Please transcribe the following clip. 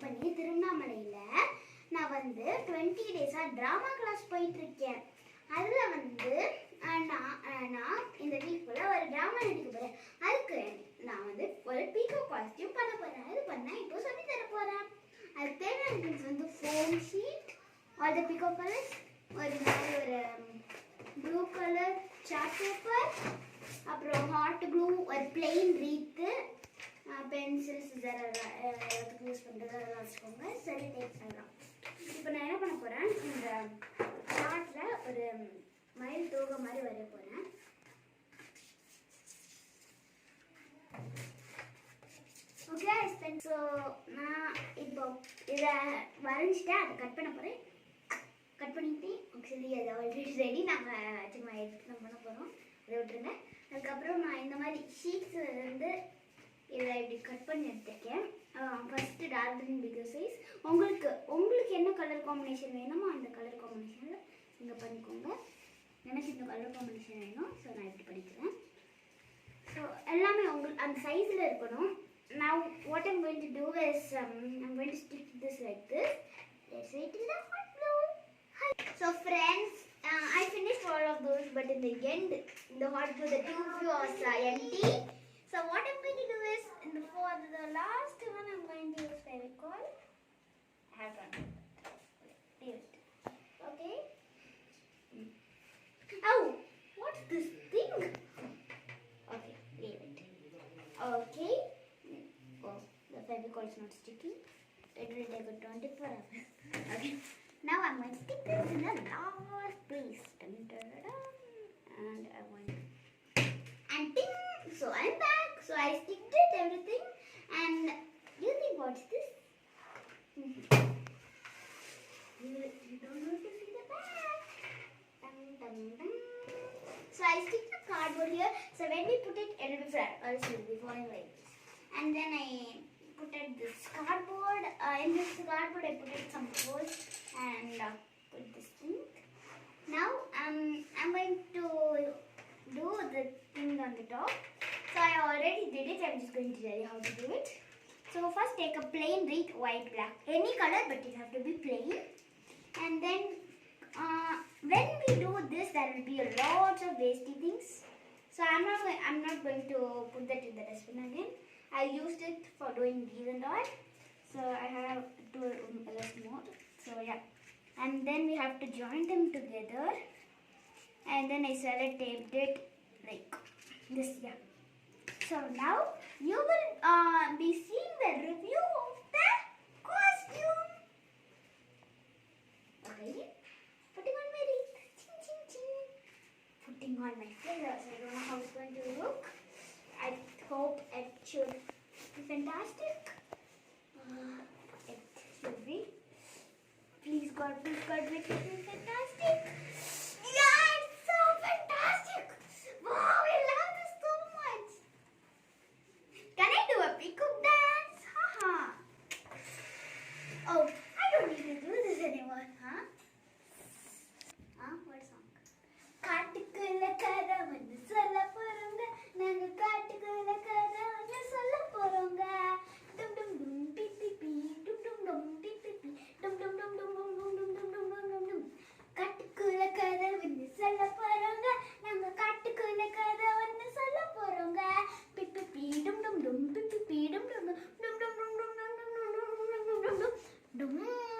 Company திருவண்ணாமலையில் நான் வந்து 20 டேஸாக ட்ராமா கிளாஸ் போயிட்டுருக்கேன். அதில் வந்து நான் இந்த வீக்குள்ள ஒரு ட்ராமா நடிக்க போகிறேன். அதுக்கு நான் வந்து ஒரு பீகாக் காஸ்டியூம் பண்ண போகிறேன். அது பண்ணால் இப்போ சொல்லி தர போகிறேன். அதுக்கு தேவையான திங்ஸ் வந்து foam sheet, all the peacock colours, ஒரு மாதிரி ஒரு ப்ளூ கலர் சார்ட் பேப்பர், அப்புறம் ஹாட் க்ளூ, ஒரு பிளெயின் ரீத்து, பென்சில், சிசர் எல்லாத்துக்கும் யூஸ் பண்ணுறது அதெல்லாம் வச்சுக்கோங்க. சரி டேப்ஸ் எல்லாம். இப்போ நான் என்ன பண்ண போகிறேன், இந்த சார்ட்டில் ஒரு மயில் தோகை மாதிரி வரைய போகிறேன். ஓகே ஸோ நான் இப்போ இதை வரைஞ்சிட்டேன். அதை கட் பண்ண போகிறேன். கட் பண்ணிட்டு ஆக்சுவலி அதை ஆல்ரெடி ரெடி. நாங்கள் சும்மா எடுத்து நம்ம பண்ண போகிறோம். அதை விட்டுருங்க. அதுக்கப்புறம் நான் இந்த மாதிரி ஷீட்ஸ் வந்து இதை இப்படி கட் பண்ணி எடுத்துருக்கேன். First dark green figure size. உங்களுக்கு என்ன கலர் காம்பினேஷன் வேணுமோ அந்த கலர் காம்பினேஷனில் நீங்கள் பண்ணிக்கோங்க. எனக்கு இந்த கலர் காம்பினேஷன் வேணும். ஸோ நான் இப்படி பண்ணிக்கிறேன். ஸோ எல்லாமே உங்களுக்கு அந்த சைஸில் இருக்கணும். Now what I'm going to do is I'm going to stick this like this. Let's wait till the hot glue. So friends, I finished all of those, but in the end, the hot glue, the tube was empty. So what I'm going to do is, for the last one, I'm going to use Peocock. I have done it. Okay. Oh, what's this thing? Okay, leave it. Okay. Oh, the Peocock is not sticking. It will take a 24 hours. Okay. Now I'm going to stick this in the last place. Dun, dun, dun, dun. And I want. And ding! So I'm back. So I sticked it, everything. And you think what's this? You don't know to see the back. Dun, dun, dun. So I stick the cardboard here. So when we put it will be flat. Or it will be falling like this. And then I put it this cardboard. In this cardboard I put it some holes and put this thing. Now I'm going to do the thing on the top. So I already did it. I'm just going to tell you how to do it. So first take a plain red, white, black, any color, but it have to be plain. And then when we do this, there will be a lot of wasty things. So I'm not going to put that in the dustbin again. I used it for doing these and all. So I have to rest more. So yeah. And then we have to join them together. And then I sellotaped it like this. Yeah. So now you will be seeing the review of the costume. Okay. Putting on my wreath. Ching, ching, ching. Putting on my feathers. I don't know how it's going to look. I hope it should be fantastic. It should be. Please God, make it be fantastic. Yeah, it's so fantastic. Wow, I love this so much. Can I do a peacock dance? Haha. Oh, I don't need to do this anymore, huh? What song? காட்டுக்குள்ள கதை வந்து சொல்ல போறோங்க, நாங்க காட்டுக்குள்ள கதை வந்து சொல்ல போறோங்க. டும் டும் டும் பி பி பி டும் டும் டும் பி பி பி டும் டும் டும் டும் டும் டும் டும் டும் டும் டும் டும். காட்டுக்குள்ள கதை வந்து சொல்ல போறோங்க, நாங்க காட்டுக்குள்ள கதை வந்து சொல்ல போறோங்க. பி பி பி டும் டும் டும் பி பி பி டும் டும் டும் டும் டும் டும் டும் டும் டும் டும் டும் டும் டும்.